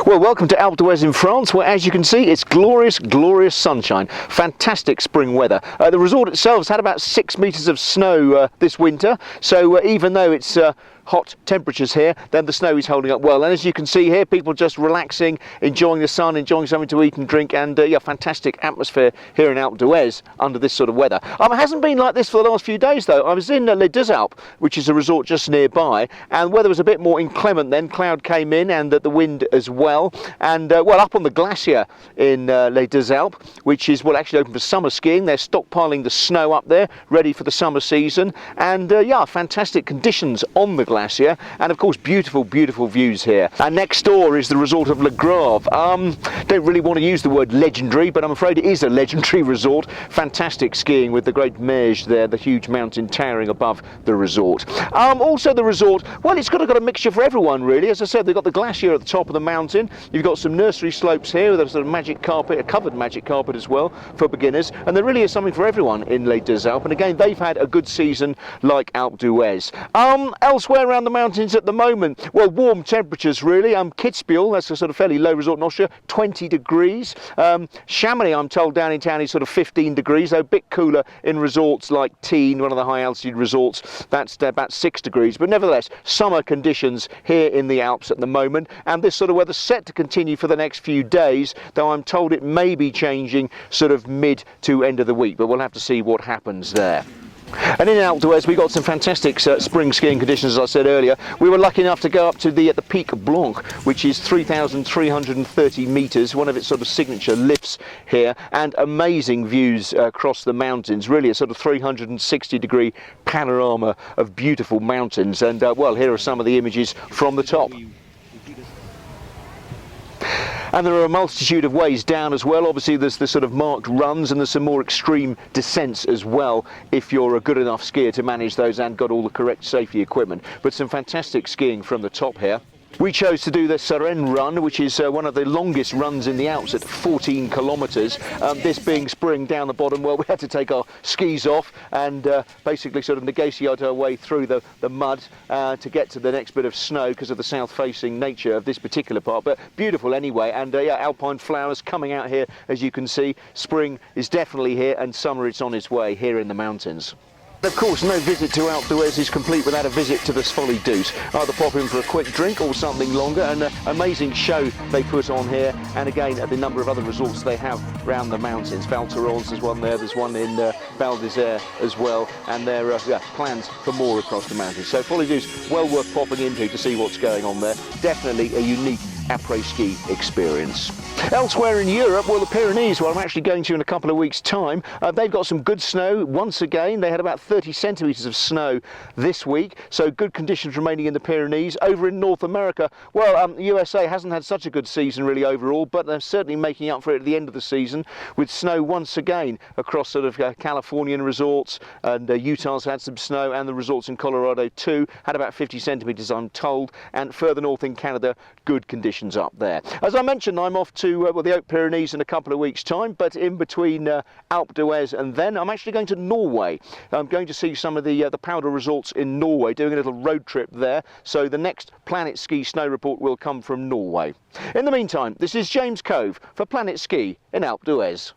Well, welcome to Alpes in France, where, as you can see, it's glorious, glorious sunshine. Fantastic spring weather. The resort itself has had about 6 metres of snow this winter, so even though it's hot temperatures here, then the snow is holding up well. And as you can see here, people just relaxing, enjoying the sun, enjoying something to eat and drink, and yeah, fantastic atmosphere here in Alpes d'Huez under this sort of weather. It hasn't been like this for the last few days though. I was in Les Alpes, which is a resort just nearby, and weather was a bit more inclement then. Cloud came in and the wind as well. And well, up on the glacier in Les Alpes, which is actually open for summer skiing, they're stockpiling the snow up there, ready for the summer season. And yeah, fantastic conditions on the glacier, and of course beautiful views here. And next door is the resort of Le Grave. Don't really want to use the word legendary, but I'm afraid it is a legendary resort. Fantastic skiing with the great Meige there, the huge mountain towering above the resort. Also the resort, well, it's got a mixture for everyone really. As I said, they've got the glacier at the top of the mountain, you've got some nursery slopes here with a sort of magic carpet, a covered magic carpet as well for beginners, and there really is something for everyone in Les Alpes. And again, they've had a good season like Alpes d'Huez. Elsewhere around the mountains at the moment, well, warm temperatures really. Kitzbühel, that's a sort of fairly low resort in Austria, 20 degrees. Chamonix, I'm told, down in town is sort of 15 degrees, though a bit cooler in resorts like Tignes, one of the high altitude resorts, that's about 6 degrees. But nevertheless, summer conditions here in the Alps at the moment, and this sort of weather set to continue for the next few days, though I'm told it may be changing sort of mid to end of the week, but we'll have to see what happens there. And in Alpes d'Huez we got some fantastic spring skiing conditions, as I said earlier. We were lucky enough to go up to the Pic Blanc, which is 3,330 metres, one of its sort of signature lifts here, and amazing views across the mountains, really a sort of 360-degree panorama of beautiful mountains. And well, here are some of the images from the top. And there are a multitude of ways down as well. Obviously there's the sort of marked runs, and there's some more extreme descents as well if you're a good enough skier to manage those and got all the correct safety equipment. But some fantastic skiing from the top here. We chose to do the Serennes run, which is one of the longest runs in the Alps at 14 kilometres. This being spring down the bottom, well, we had to take our skis off and basically sort of negotiate our way through the mud to get to the next bit of snow because of the south-facing nature of this particular part. But beautiful anyway, and yeah, alpine flowers coming out here, as you can see. Spring is definitely here, and summer is on its way here in the mountains. Of course, no visit to Alpes d'Huez is complete without a visit to the Folie Douce. Either pop in for a quick drink or something longer. An amazing show they put on here, and again at the number of other resorts they have around the mountains. Val Thorens, there's one there, there's one in Val d'Isère as well, and there are plans for more across the mountains. So Folie Douce, well worth popping into to see what's going on there. Definitely a unique après-ski experience. Elsewhere in Europe, well, the Pyrenees, where I'm actually going to in a couple of weeks' time, they've got some good snow once again. They had about 30 centimetres of snow this week, so good conditions remaining in the Pyrenees. Over in North America, well, the USA hasn't had such a good season really overall, but they're certainly making up for it at the end of the season with snow once again across sort of Californian resorts, and Utah's had some snow, and the resorts in Colorado too had about 50 centimetres, I'm told, and further north in Canada, good conditions up there. As I mentioned, I'm off to well, the Haute Pyrenees in a couple of weeks' time, but in between Alpes d'Huez and then I'm actually going to Norway. I'm going to see some of the powder resorts in Norway, doing a little road trip there, so the next PlanetSKI snow report will come from Norway. In the meantime, this is James Cove for PlanetSKI in Alpes d'Huez.